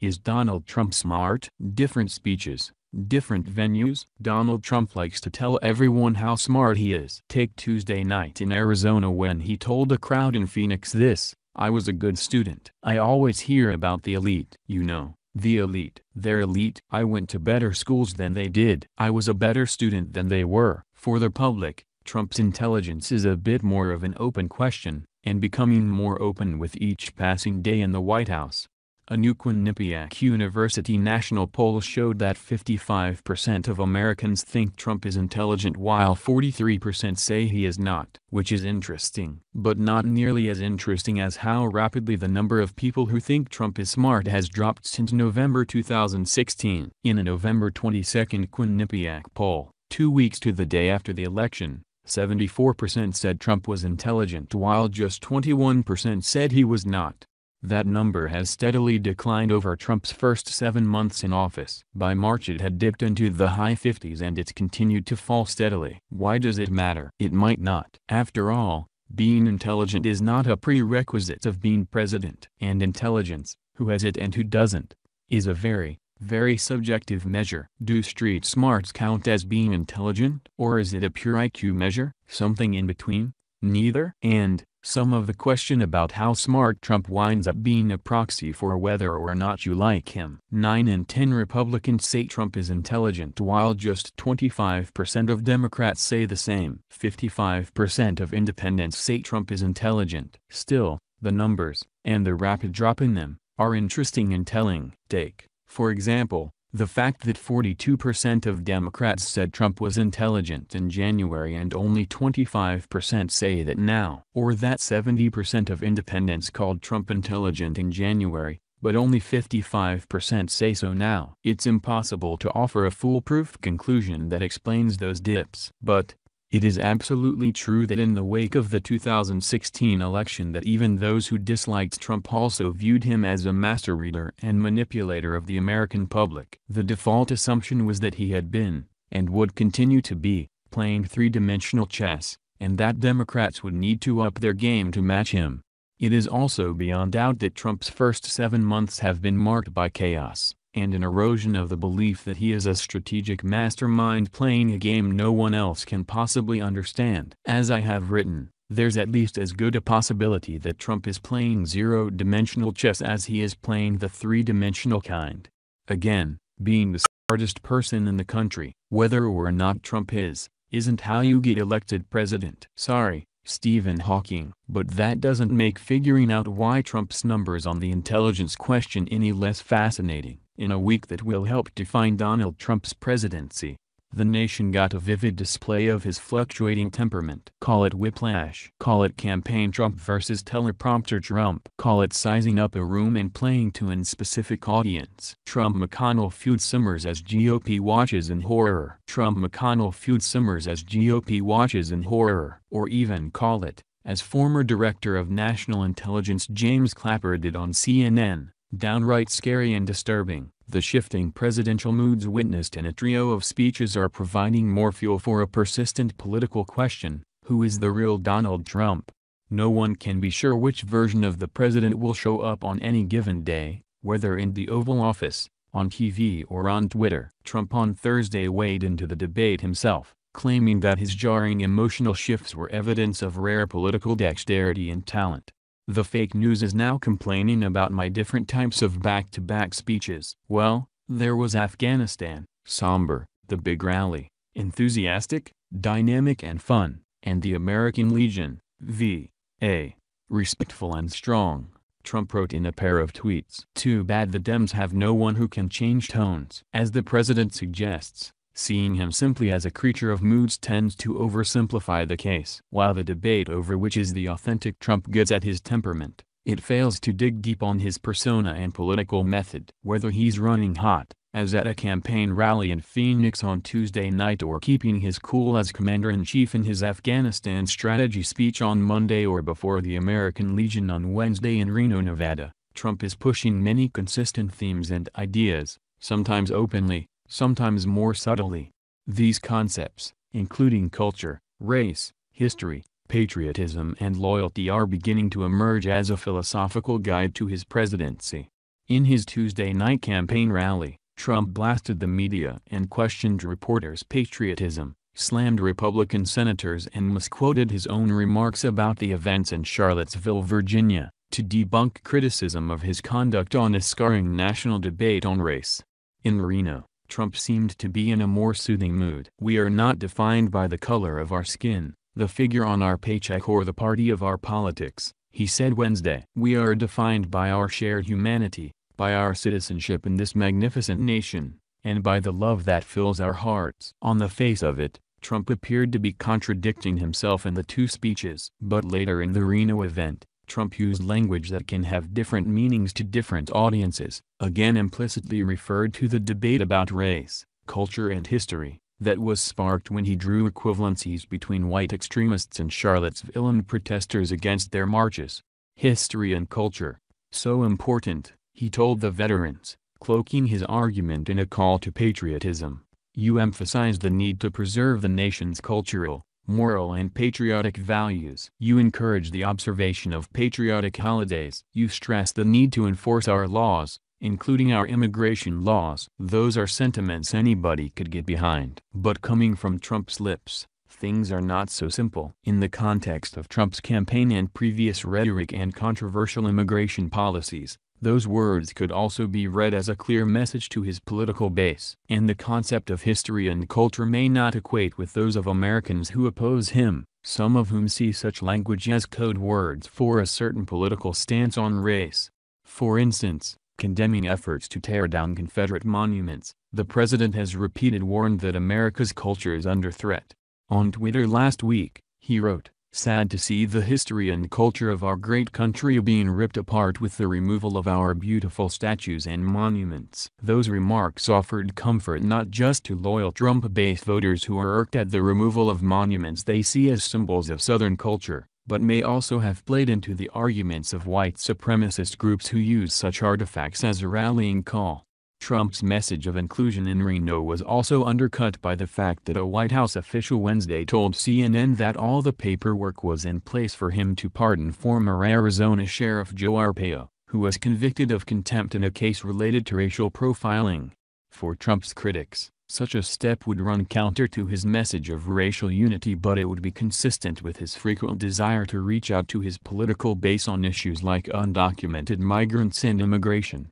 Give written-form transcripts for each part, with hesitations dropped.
Is Donald Trump smart? Different speeches, different venues. Donald Trump likes to tell everyone how smart he is. Take Tuesday night in Arizona when he told a crowd in Phoenix this: "I was a good student. I always hear about the elite. You know, the elite. They're elite. I went to better schools than they did. I was a better student than they were." For the public, Trump's intelligence is a bit more of an open question, and becoming more open with each passing day in the White House. A new Quinnipiac University national poll showed that 55% of Americans think Trump is intelligent while 43% say he is not. Which is interesting, but not nearly as interesting as how rapidly the number of people who think Trump is smart has dropped since November 2016. In a November 22 Quinnipiac poll, 2 weeks to the day after the election, 74% said Trump was intelligent while just 21% said he was not. That number has steadily declined over Trump's first 7 months in office. By March it had dipped into the high 50s and it's continued to fall steadily. Why does it matter? It might not. After all, being intelligent is not a prerequisite of being president. And intelligence, who has it and who doesn't, is a very, very subjective measure. Do street smarts count as being intelligent? Or is it a pure IQ measure? Something in between? Neither? And some of the question about how smart Trump winds up being a proxy for whether or not you like him. 9 in 10 Republicans say Trump is intelligent while just 25% of Democrats say the same. 55% of independents say Trump is intelligent. Still, the numbers, and the rapid drop in them, are interesting and telling. Take, for example, the fact that 42% of Democrats said Trump was intelligent in January and only 25% say that now. Or that 70% of independents called Trump intelligent in January, but only 55% say so now. It's impossible to offer a foolproof conclusion that explains those dips. But it is absolutely true that in the wake of the 2016 election that even those who disliked Trump also viewed him as a master reader and manipulator of the American public. The default assumption was that he had been, and would continue to be, playing three-dimensional chess, and that Democrats would need to up their game to match him. It is also beyond doubt that Trump's first 7 months have been marked by chaos, and an erosion of the belief that he is a strategic mastermind playing a game no one else can possibly understand. As I have written, there's at least as good a possibility that Trump is playing zero-dimensional chess as he is playing the three-dimensional kind. Again, being the smartest person in the country, whether or not Trump is, isn't how you get elected president. Sorry, Stephen Hawking. But that doesn't make figuring out why Trump's numbers on the intelligence question any less fascinating. In a week that will help define Donald Trump's presidency, the nation got a vivid display of his fluctuating temperament. Call it whiplash. Call it campaign Trump versus teleprompter Trump. Call it sizing up a room and playing to a specific audience. Trump-McConnell feud simmers as GOP watches in horror. Trump-McConnell feud simmers as GOP watches in horror. Or even call it, as former Director of National Intelligence James Clapper did on CNN, downright scary and disturbing. The shifting presidential moods witnessed in a trio of speeches are providing more fuel for a persistent political question: who is the real Donald Trump? No one can be sure which version of the president will show up on any given day, whether in the Oval Office, on TV or on Twitter. Trump on Thursday waded into the debate himself, claiming that his jarring emotional shifts were evidence of rare political dexterity and talent. The fake news is now complaining about my different types of back-to-back speeches. Well, there was Afghanistan, somber, the big rally, enthusiastic, dynamic and fun, and the American Legion, V.A., respectful and strong, Trump wrote in a pair of tweets. Too bad the Dems have no one who can change tones. As the president suggests, seeing him simply as a creature of moods tends to oversimplify the case. While the debate over which is the authentic Trump gets at his temperament, it fails to dig deep on his persona and political method. Whether he's running hot, as at a campaign rally in Phoenix on Tuesday night, or keeping his cool as commander-in-chief in his Afghanistan strategy speech on Monday, or before the American Legion on Wednesday in Reno, Nevada, Trump is pushing many consistent themes and ideas, sometimes openly, sometimes more subtly. These concepts, including culture, race, history, patriotism and loyalty, are beginning to emerge as a philosophical guide to his presidency. In his Tuesday night campaign rally, Trump blasted the media and questioned reporters' patriotism, slammed Republican senators and misquoted his own remarks about the events in Charlottesville, Virginia, to debunk criticism of his conduct on a scarring national debate on race. In Reno, Trump seemed to be in a more soothing mood. "We are not defined by the color of our skin, the figure on our paycheck or the party of our politics," he said Wednesday. "We are defined by our shared humanity, by our citizenship in this magnificent nation, and by the love that fills our hearts." On the face of it, Trump appeared to be contradicting himself in the two speeches. But later in the Reno event, Trump used language that can have different meanings to different audiences, again implicitly referred to the debate about race, culture and history, that was sparked when he drew equivalencies between white extremists in Charlottesville and protesters against their marches. "History and culture, so important," he told the veterans, cloaking his argument in a call to patriotism. "You emphasize the need to preserve the nation's cultural, moral and patriotic values. You encourage the observation of patriotic holidays. You stress the need to enforce our laws, including our immigration laws." Those are sentiments anybody could get behind. But coming from Trump's lips, things are not so simple. In the context of Trump's campaign and previous rhetoric and controversial immigration policies, those words could also be read as a clear message to his political base. And the concept of history and culture may not equate with those of Americans who oppose him, some of whom see such language as code words for a certain political stance on race. For instance, condemning efforts to tear down Confederate monuments, the president has repeatedly warned that America's culture is under threat. On Twitter last week, he wrote, "Sad to see the history and culture of our great country being ripped apart with the removal of our beautiful statues and monuments." Those remarks offered comfort not just to loyal Trump-based voters who are irked at the removal of monuments they see as symbols of Southern culture, but may also have played into the arguments of white supremacist groups who use such artifacts as a rallying call. Trump's message of inclusion in Reno was also undercut by the fact that a White House official Wednesday told CNN that all the paperwork was in place for him to pardon former Arizona Sheriff Joe Arpaio, who was convicted of contempt in a case related to racial profiling. For Trump's critics, such a step would run counter to his message of racial unity, but it would be consistent with his frequent desire to reach out to his political base on issues like undocumented migrants and immigration.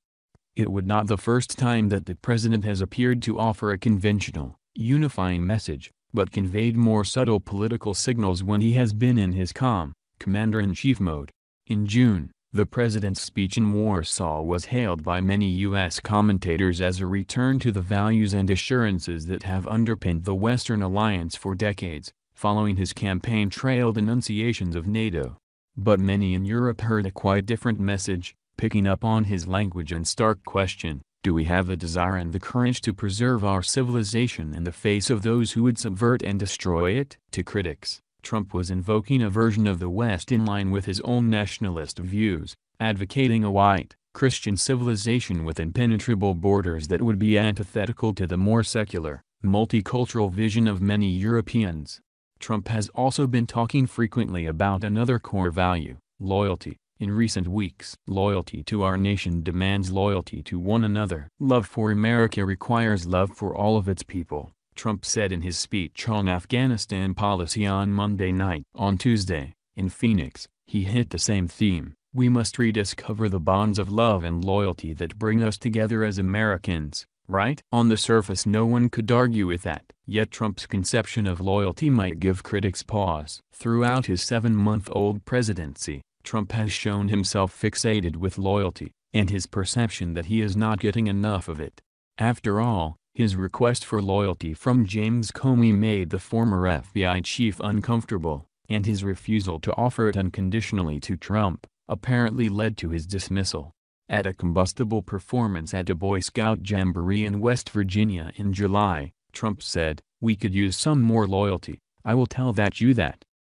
It would not be the first time that the president has appeared to offer a conventional, unifying message, but conveyed more subtle political signals when he has been in his calm, commander-in-chief mode. In June, the president's speech in Warsaw was hailed by many U.S. commentators as a return to the values and assurances that have underpinned the Western alliance for decades, following his campaign trail denunciations of NATO. But many in Europe heard a quite different message, picking up on his language and stark question, do we have the desire and the courage to preserve our civilization in the face of those who would subvert and destroy it? To critics, Trump was invoking a version of the West in line with his own nationalist views, advocating a white, Christian civilization with impenetrable borders that would be antithetical to the more secular, multicultural vision of many Europeans. Trump has also been talking frequently about another core value, loyalty. In recent weeks, loyalty to our nation demands loyalty to one another. Love for America requires love for all of its people, Trump said in his speech on Afghanistan policy on Monday night. On Tuesday, in Phoenix, he hit the same theme. We must rediscover the bonds of love and loyalty that bring us together as Americans, right? On the surface no one could argue with that. Yet Trump's conception of loyalty might give critics pause. Throughout his 7-month-old presidency, Trump has shown himself fixated with loyalty, and his perception that he is not getting enough of it. After all, his request for loyalty from James Comey made the former FBI chief uncomfortable, and his refusal to offer it unconditionally to Trump apparently led to his dismissal. At a combustible performance at a Boy Scout jamboree in West Virginia in July, Trump said, "We could use some more loyalty. I will tell you that.